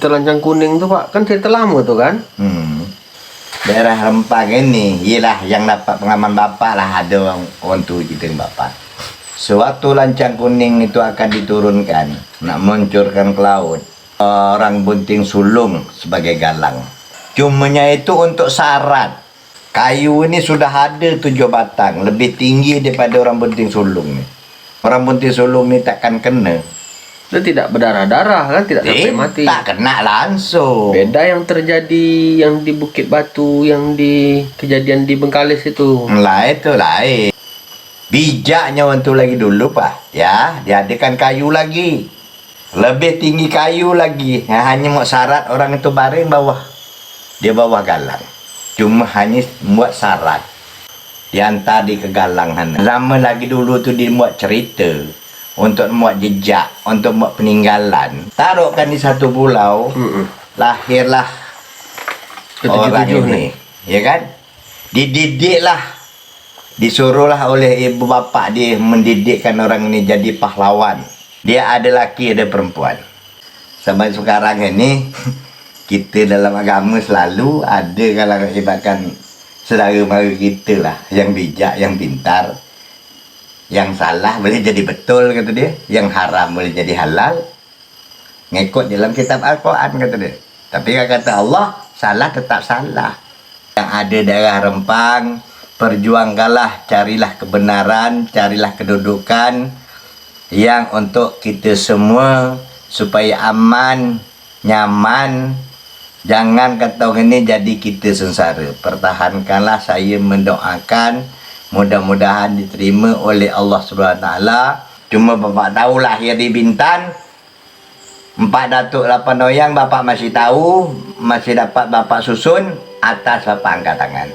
Lancang Kuning tuh Pak, kan cerita lama tuh kan? Daerah Rempang ini, iyalah yang dapat pengalaman Bapak lah, ada orang tua kita Bapak. Sewaktu Lancang Kuning itu akan diturunkan, nak meluncurkan ke laut, orang Bunting Sulung sebagai galang. Cumanya itu untuk syarat. Kayu ini sudah ada 7 batang, lebih tinggi daripada orang Bunting Sulung nih. Orang Bunting Sulung ini takkan kena. Itu tidak berdarah-darah kan, tidak sampai mati. Tak kena langsung. Beda yang terjadi yang di Bukit Batu, yang di kejadian di Bengkalis itu. Lah itu lain. Bijaknya waktu lagi dulu Pak, ya, diadakan kayu lagi. Lebih tinggi kayu lagi. Ya, hanya mau syarat orang itu baring bawah. Dia bawah galang. Cuma hanya buat syarat. Diantar di ke galang. Lama lagi dulu tuh dia buat cerita. Untuk buat jejak, untuk buat peninggalan. Taruhkan di satu pulau, lahirlah orang ini, ya kan? Dididiklah, disuruhlah oleh ibu bapak dia mendidikkan orang ini jadi pahlawan. Dia ada laki, ada perempuan. Sampai sekarang ini, kita dalam agama selalu ada kalau ibaratkan saudara mara kita lah, yang bijak, yang pintar. Yang salah boleh jadi betul, kata dia. Yang haram boleh jadi halal. Ngikut dalam kitab Al-Quran, kata dia. Tapi kata Allah, salah tetap salah. Yang ada daerah Rempang, perjuangkanlah, carilah kebenaran, carilah kedudukan yang untuk kita semua supaya aman, nyaman. Jangan kata orang ini jadi kita sengsara. Pertahankanlah, saya mendoakan mudah-mudahan diterima oleh Allah SWT. Cuma Bapak tahu lahir di Bintan, 4 Datuk 8 Noyang, Bapak masih tahu, masih dapat Bapak susun, atas Bapak angkat tangan.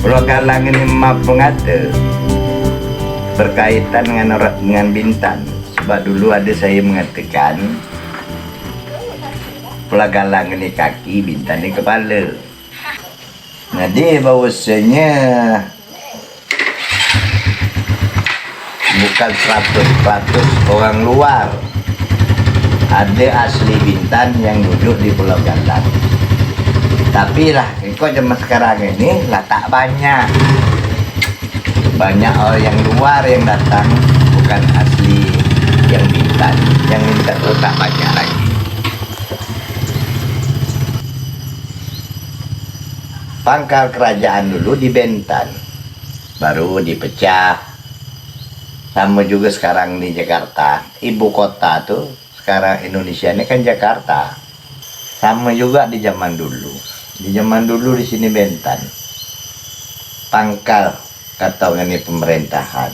Pulau Galang ini maaf mengata berkaitan dengan Bintan. Sebab dulu ada saya mengatakan Pulau Galang ini kaki, Bintan ini kepala. Jadi bahawasanya bukan 100% orang luar, ada asli Bintan yang duduk di Pulau Galang. Tapi lah, kok zaman sekarang ini lah tak banyak. Banyak orang yang luar yang datang, bukan asli yang Bintan. Yang Bintan itu tak banyak lagi. Pangkal kerajaan dulu di Bintan, baru dipecah. Sama juga sekarang di Jakarta. Ibu kota tuh sekarang Indonesia ini kan Jakarta. Sama juga di zaman dulu. Di zaman dulu di sini Bintan, pangkal kata orang ini pemerintahan.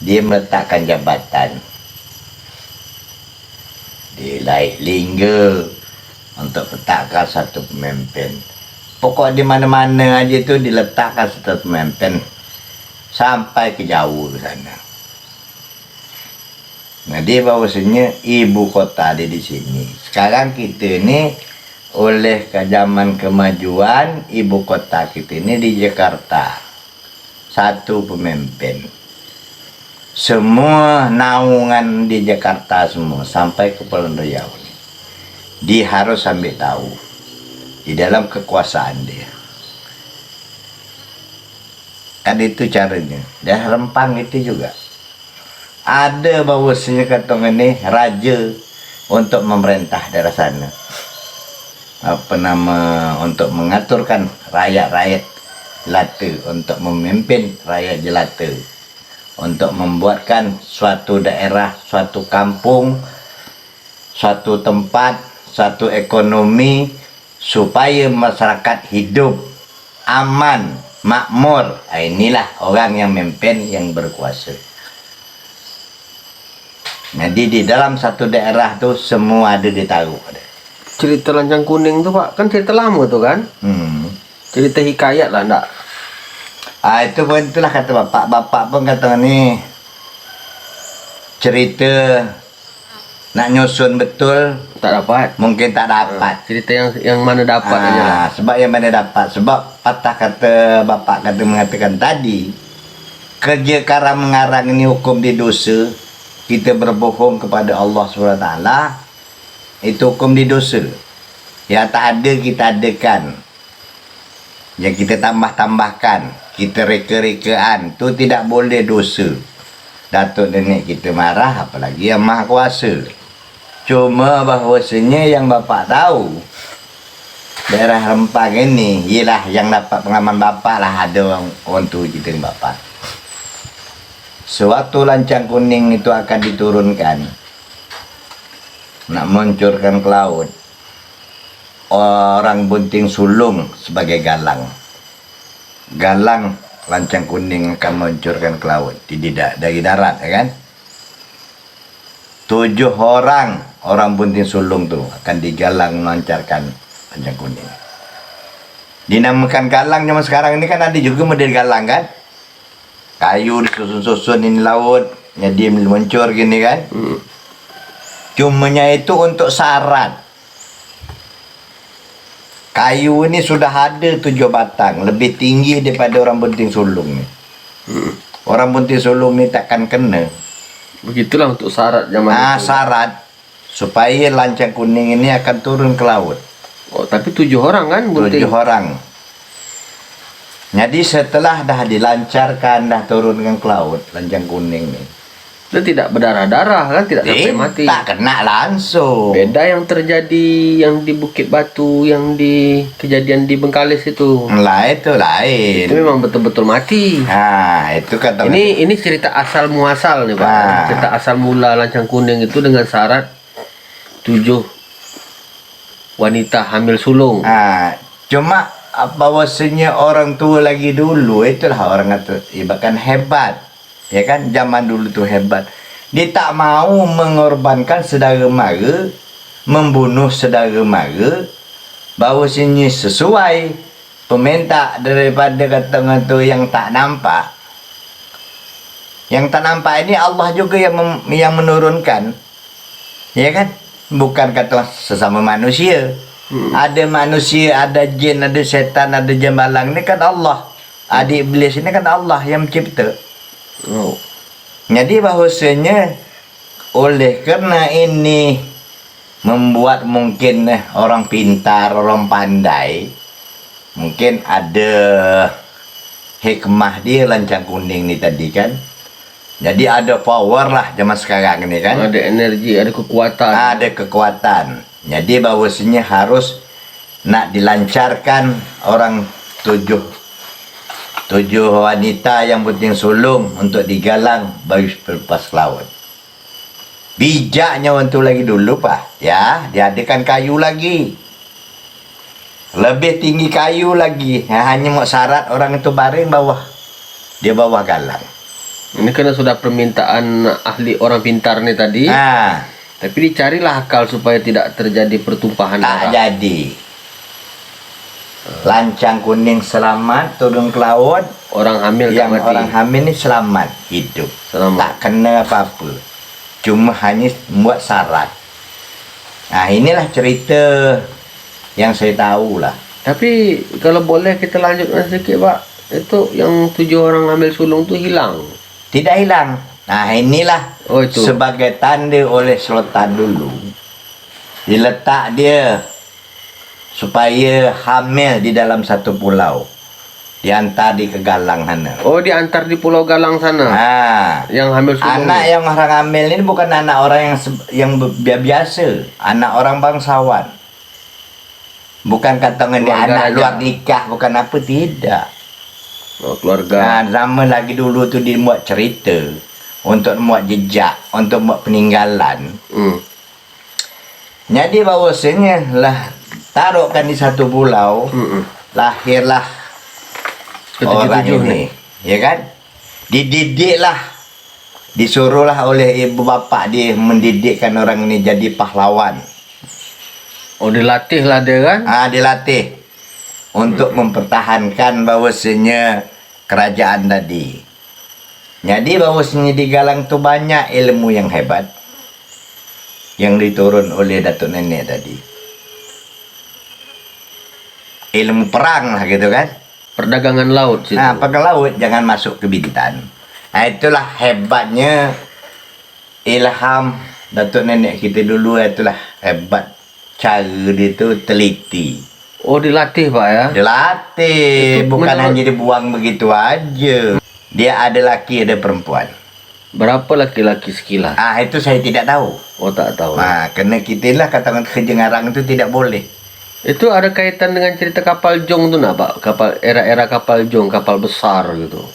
Dia meletakkan jabatan di Laik Lingga untuk letakkan satu pemimpin. Pokok di mana-mana aja itu diletakkan satu pemimpin sampai ke jauh ke sana. Nah, dia bahwasanya ibu kota ada di sini. Sekarang kita ini oleh ke zaman kemajuan, ibu kota kita ini di Jakarta. Satu pemimpin. Semua naungan di Jakarta semua sampai ke Pulau Riau. Dia harus ambil tahu di dalam kekuasaan dia. Kan itu caranya. Dan Rempang itu juga ada bahwasanya kata ini raja untuk memerintah daerah sana. Apa nama, untuk mengaturkan rakyat-rakyat jelata, untuk memimpin rakyat jelata, untuk membuatkan suatu daerah, suatu kampung, suatu tempat, suatu ekonomi supaya masyarakat hidup aman, makmur. Inilah orang yang memimpin, yang berkuasa. Jadi di dalam satu daerah tuh semua ada ditaruh. Cerita Lancang Kuning tuh Pak, kan cerita lama tuh kan? Cerita hikayat lah enggak? Itu pun itulah kata bapak. Bapak pun kata nih cerita nak nyusun betul Tak dapat. mungkin tak dapat. Cerita yang mana dapat aja lah. Sebab yang mana dapat. Sebab patah kata bapak kata mengatakan tadi, kerja kara mengarang ini hukum di dosa. Kita berbohong kepada Allah SWT, itu hukum di dosa. Ya tak ada kita adakan, yang kita tambah-tambahkan, kita reka-rekaan, itu tidak boleh dosa. Datuk nenek kita marah, apalagi yang maha kuasa. Cuma bahawasanya yang bapak tahu, daerah Rempang ini, ialah yang dapat pengalaman bapak lah, ada orang tu cerita dengan bapak. Sewaktu Lancang Kuning itu akan diturunkan, nak meluncurkan ke laut, orang Bunting Sulung sebagai galang. Galang Lancang Kuning akan meluncurkan ke laut, tidak dari darat, ya kan? 7 orang Bunting Sulung tu akan digalang melancarkan Lancang Kuning. Dinamakan galang zaman sekarang ini kan ada juga model galang kan? Kayu disusun-susun ini laut, jadi meluncur gini kan? Cumanya itu untuk syarat. Kayu ini sudah ada 7 batang, lebih tinggi daripada orang Bunting Sulung ni. Orang Bunting Sulung ni takkan kena. Begitulah untuk syarat zaman itu. Syarat supaya Lancang Kuning ini akan turun ke laut. Oh, tapi 7 orang kan 7 orang. Jadi setelah dah dilancarkan, dah turunkan ke laut Lancang Kuning ni, Dia tidak berdarah-darah kan, tidak sampai mati. tak kena langsung. Beda yang terjadi yang di Bukit Batu, yang di kejadian di Bengkalis itu. Lah itu lain. Itu memang betul-betul mati. Itu kata Ini cerita asal muasal nih Pak. Cerita asal mula Lancang Kuning itu dengan syarat 7 wanita hamil sulung. Cuma bahawasanya orang tua lagi dulu, itulah orang kata bahkan hebat. Ya kan, zaman dulu tu hebat. Dia tak mau mengorbankan saudara mara, membunuh saudara mara, bahawasanya sesuai peminta daripada kata tu yang tak nampak. Yang tak nampak ini Allah juga yang menurunkan. Ya kan? Bukan kata sesama manusia. Ada manusia, ada jin, ada setan, ada jambalang. Ini kan Allah. Ada iblis ini kan Allah yang mencipta. Jadi bahawasanya oleh kerana ini membuat mungkin orang pintar, orang pandai, mungkin ada hikmah dia Lancang Kuning ni tadi kan. Jadi ada power lah zaman sekarang ni kan. Ada energi, ada kekuatan. Ada kekuatan. Jadi bahawasanya harus nak dilancarkan orang 7 wanita yang Bunting Sulung untuk digalang bagi berlepas ke laut. Bijaknya orang tu lagi dulu Pak, ya, diadakan kayu lagi. Lebih tinggi kayu lagi. Hanya mau syarat orang itu baring bawah. Dia bawah galang. Ini karena sudah permintaan ahli orang pintar nih tadi. Tapi dicarilah akal supaya tidak terjadi pertumpahan darah. Tak jadi. Lancang Kuning selamat turun ke laut. Orang hamil yang tak mati. Orang hamil ni selamat hidup. Selamat. Tak kena apa-apa. Cuma hanya buat syarat. Inilah cerita yang saya tahu lah. Tapi kalau boleh kita lanjutkan sedikit Pak. Itu yang 7 orang hamil sulung tu hilang. Tidak hilang. Inilah itu sebagai tanda oleh Sultan dulu. Diletak dia supaya hamil di dalam satu pulau. Diantar di ke Galang sana. Diantar di Pulau Galang sana. Yang hamil sulung. Anak yang orang hamil ini bukan anak orang yang biasa, anak orang bangsawan. Bukan kata dia anak luar nikah, bukan apa, tidak. Keluarga. Zaman lagi dulu tu dia buat cerita untuk buat jejak, untuk buat peninggalan. Jadi bahawasanya lah taruhkan di satu pulau, lahirlah orang ini, ya kan? Dididiklah Disuruhlah oleh ibu bapak dia mendidikkan orang ini jadi pahlawan. Oh, dilatih lah dia kan? Dilatih untuk mempertahankan bahwasanya kerajaan tadi. Jadi bahwasanya di Galang tu banyak ilmu yang hebat yang diturun oleh datuk nenek tadi. Ilmu perang lah gitu kan. Perdagangan laut situ. Perdagangan laut, jangan masuk ke Bintan. Itulah hebatnya ilham datuk nenek kita dulu. Itulah hebat cara dia tu teliti. Oh, dilatih Pak ya? Dilatih, Itu bukan menurut- hanya dibuang begitu aja. Dia ada laki, ada perempuan. Berapa laki-laki sekilas? Itu saya tidak tahu. Oh, tak tahu. Kena kita lah katakan kerja ngarang itu tidak boleh. Itu ada kaitan dengan cerita kapal Jong tu nak Pak? Kapal era kapal Jong, kapal besar gitu.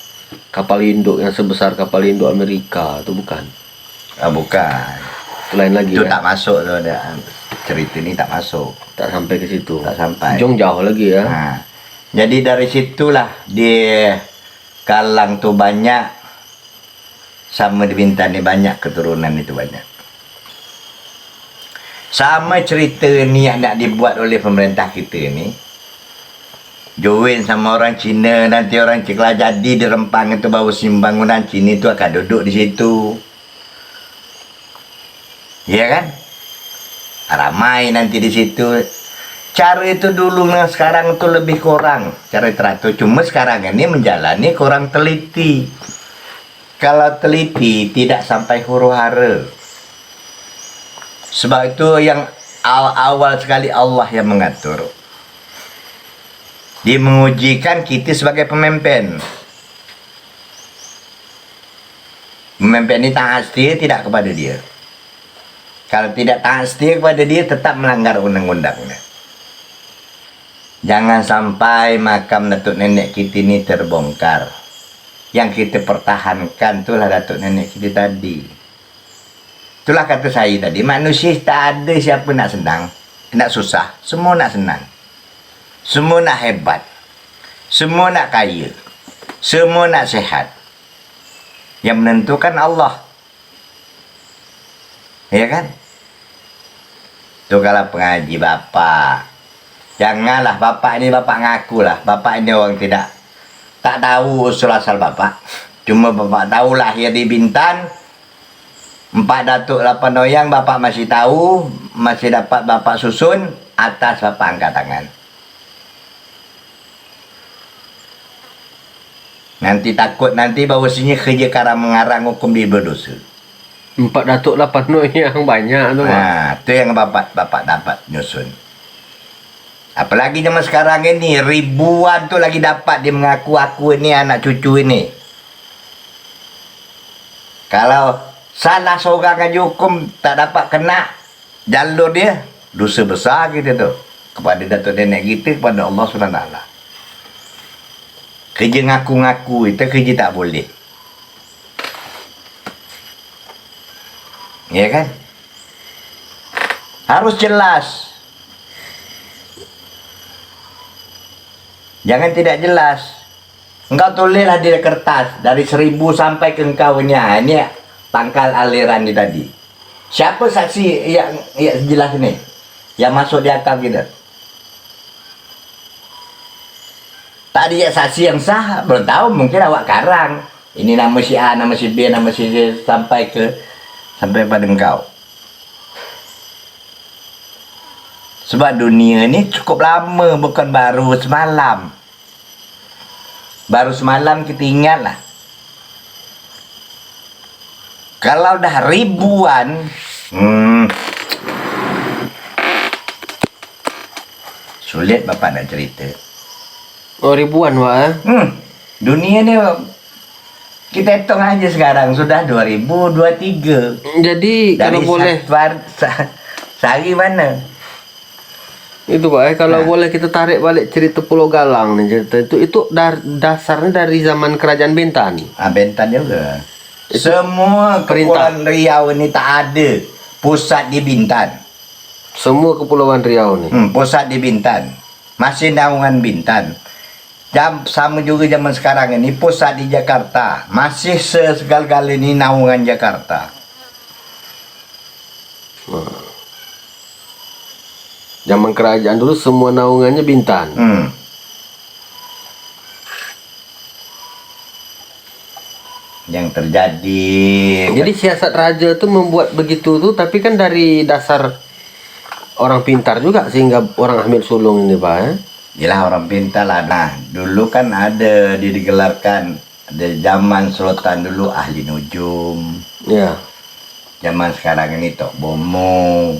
Kapal induk yang sebesar kapal induk Amerika itu bukan? Bukan. Itu lain lagi Itu ya? tak masuk tu ada. Cerita ni tak masuk. Tak sampai ke situ. Tak sampai. Jong jauh lagi ya. Jadi dari situlah dia Galang tu banyak, sama di Bintan ni banyak keturunan itu banyak. Sama cerita ni yang nak dibuat oleh pemerintah kita ni. Join sama orang Cina, nanti orang Cina jadi di Rempang itu bawa bangunan Cina itu akan duduk di situ. Ya kan? Ramai nanti di situ. Cara itu dulu dengan sekarang itu lebih kurang cara teratur. Cuma sekarang ini menjalani kurang teliti. Kalau teliti tidak sampai huru hara. Sebab itu yang awal sekali Allah yang mengatur. Dia mengujikan kita sebagai pemimpin. Pemimpin ini taat setia tidak kepada dia. Kalau tidak taat setia kepada dia, tetap melanggar undang-undangnya. Jangan sampai makam datuk nenek kita ini terbongkar. Yang kita pertahankan itulah datuk nenek kita tadi. Itulah kata saya tadi, manusia tak ada siapa nak senang, nak susah, semua nak senang. Semua nak hebat. Semua nak kaya. Semua nak sehat. Yang menentukan Allah. Ya kan? Tu kalau pengaji bapak. Janganlah bapak ni bapak ngaku lah. Bapak ini orang tak tahu usul asal bapak. Cuma bapak tahu lahir di Bintan. 4 datuk 8 noyang bapak masih tahu. Masih dapat bapak susun. Atas bapak angkat tangan. Nanti takut nanti bahawasanya kerja karang mengarang hukum dia berdosa. 4 datuk 8 nur yang banyak tu Pak. Itu yang bapak dapat nyusun. Apalagi zaman sekarang ini ribuan tu lagi dapat dia mengaku aku ini anak cucu ini. Kalau salah seorang aja hukum tak dapat kena jalur dia, dosa besar kita tu kepada datuk nenek kita, kepada Allah SWT. Kerja ngaku-ngaku itu kerja tak boleh. Ya kan? Harus jelas. Jangan tidak jelas. Engkau tulislah di kertas dari 1000 sampai ke engkau ini. Ini pangkal aliran ini tadi. Siapa saksi yang jelas ini? Yang masuk di akal kita? Tadi ya saksi yang sah, belum tahu mungkin awak karang. Ini nama si A, nama si B, nama si C sampai pada engkau. Sebab dunia ni cukup lama, bukan baru semalam. Baru semalam kita ingatlah. Kalau dah ribuan, sulit bapak nak cerita. Oh, ribuan Pak ya? Dunia ni kita hitung aja sekarang sudah 2023. Jadi kalau boleh sehari mana? itu Pak kalau boleh kita tarik balik cerita Pulau Galang nih, cerita itu dasarnya dari zaman Kerajaan Bintan. Bintan juga. Semua Kepulauan Riau ini tak ada pusat di Bintan. Semua Kepulauan Riau nih. Pusat di Bintan. Masih naungan Bintan. Sama juga zaman sekarang ini, pusat di Jakarta masih segala-gala ini naungan Jakarta. Zaman kerajaan dulu semua naungannya Bintan. Yang terjadi, Jadi siasat raja tuh membuat begitu tuh, tapi kan dari dasar orang pintar juga sehingga orang ambil sulung ini Pak ya. Yalah orang pintar lah. Nah, dulu kan ada digelarkan, ada zaman Sultan dulu ahli nujum. Ya. Zaman sekarang ini Tok Bomo.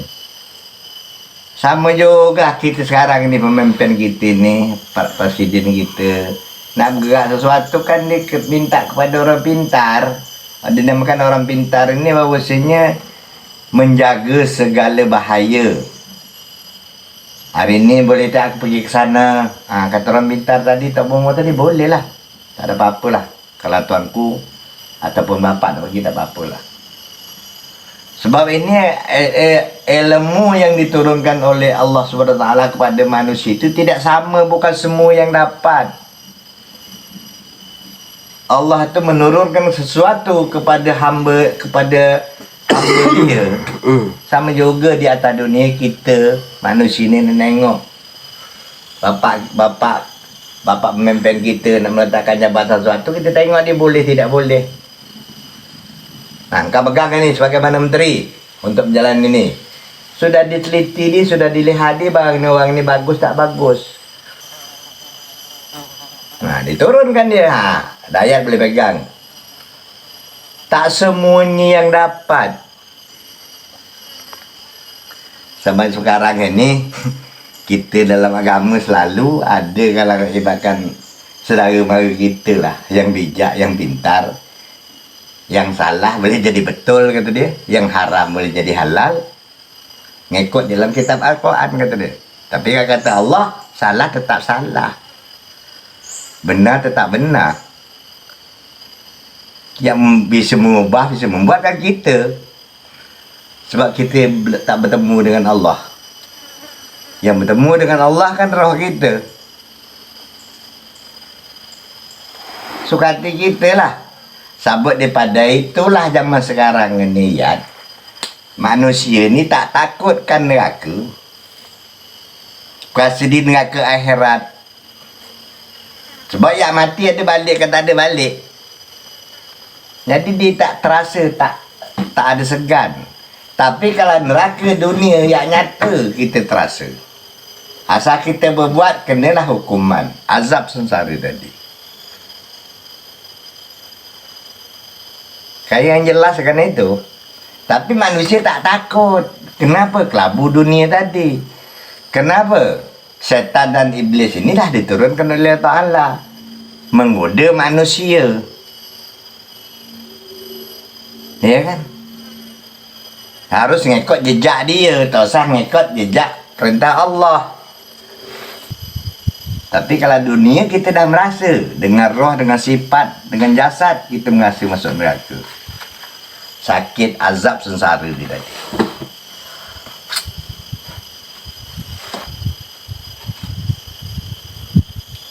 Sama juga kita sekarang ini, pemimpin kita ini, presiden kita. Nak bergerak sesuatu kan dia minta kepada orang pintar. Ada namakan orang pintar ini bahwasanya menjaga segala bahaya. Hari ini boleh tak aku pergi ke sana? Kata orang pintar tadi, Tok Bomo tadi, boleh lah. Tak ada apa-apa lah. Kalau tuanku ataupun bapak nak pergi, tak apa-apa lah. Sebab ini ilmu yang diturunkan oleh Allah SWT kepada manusia itu tidak sama, bukan semua yang dapat. Allah itu menurunkan sesuatu kepada hamba dia. Sama juga di atas dunia kita manusia ni tengok bapak pemimpin kita nak meletakkan jabatan sesuatu, kita tengok dia boleh tidak boleh. Nah, kau pegang ni sebagai Perdana Menteri untuk berjalan ini. Sudah diteliti dia, sudah dilihat dia barang ni, orang ni bagus tak bagus. Nah, diturunkan dia. Dayat boleh pegang. Tak semuanya yang dapat. Sampai sekarang ini kita dalam agama selalu ada kalau ibaratkan saudara mara kita lah, yang bijak, yang pintar. Yang salah boleh jadi betul kata dia, yang haram boleh jadi halal. Ngikut dalam kitab Al-Quran kata dia. Tapi kalau kata Allah, salah tetap salah, benar tetap benar. Yang bisa mengubah, bisa membuatkan kita. Sebab kita tak bertemu dengan Allah. Yang bertemu dengan Allah kan roh kita. Suka hati kita lah. Sabut daripada itulah zaman sekarang ni ya. Manusia ni tak takutkan neraka. Kuasa di neraka akhirat. Sebab yang mati ada balik kan tak ada balik. Jadi dia tak terasa, tak ada segan. Tapi kalau neraka dunia yang nyata kita terasa. Asal kita berbuat, kenalah hukuman. Azab sengsara tadi. Kayak yang jelas kan itu. Tapi manusia tak takut. Kenapa? Kelabu dunia tadi. Kenapa? Setan dan iblis inilah diturunkan oleh Allah Ta'ala. Menggoda manusia. Ya kan? Harus ngikut jejak dia. Tak usah ngikut jejak perintah Allah. Tapi kalau dunia kita dah merasa. Dengan roh, dengan sifat, dengan jasad, kita merasa masuk neraka. Sakit, azab, sengsara dia tadi.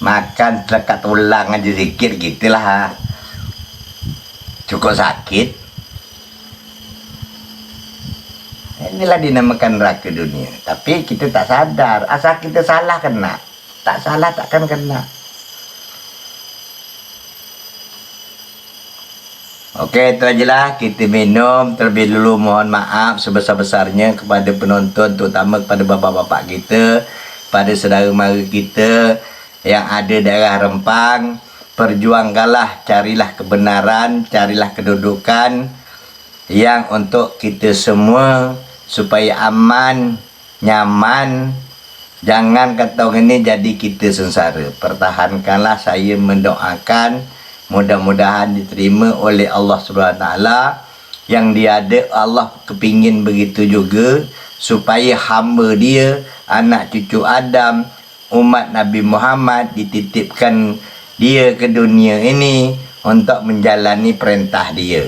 Makan selekat tulang aja sikit gitulah. Cukup sakit. Inilah dinamakan neraka dunia. Tapi kita tak sadar. Asal kita salah kena. Tak salah takkan kena. Okey, itu ajalah. Kita minum terlebih dulu. Mohon maaf sebesar-besarnya kepada penonton, terutama kepada bapa-bapa kita, pada saudara mara kita yang ada daerah Rempang. Perjuangkanlah, carilah kebenaran, carilah kedudukan yang untuk kita semua supaya aman, nyaman. Jangan kata orang ini jadi kita sengsara. Pertahankanlah, saya mendoakan mudah-mudahan diterima oleh Allah SWT. Yang dia ada, Allah kepingin begitu juga supaya hamba dia, anak cucu Adam, umat Nabi Muhammad dititipkan dia ke dunia ini untuk menjalani perintah dia.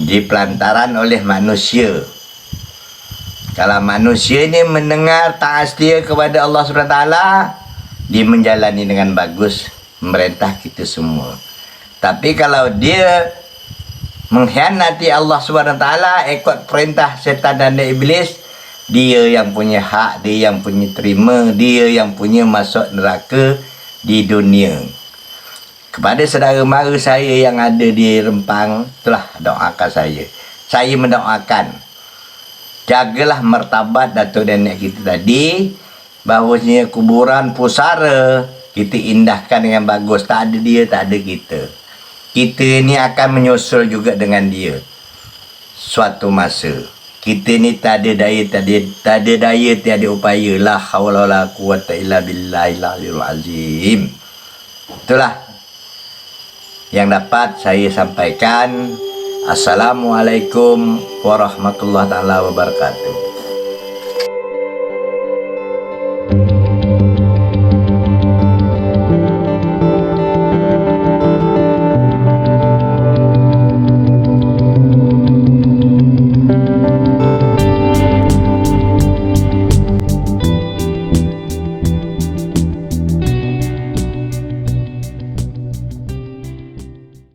Dipelantaran oleh manusia. Kalau manusia ini mendengar taat setia kepada Allah SWT, dia menjalani dengan bagus memerintah kita semua. Tapi kalau dia mengkhianati Allah SWT, ikut perintah setan dan iblis, dia yang punya hak, dia yang punya terima, dia yang punya masuk neraka di dunia. Kepada saudara mara saya yang ada di Rempang, itulah doakan saya. Saya mendoakan, jagalah martabat datuk nenek kita tadi, bahawasanya kuburan pusara kita indahkan dengan bagus. Tak ada dia, tak ada kita. Kita ni akan menyusul juga dengan dia suatu masa. Kita ni tak ada daya, tiada upaya. La hawla wa la quwata illa billahil aliyil azim. Itulah yang dapat saya sampaikan. Assalamualaikum warahmatullahi taala wabarakatuh.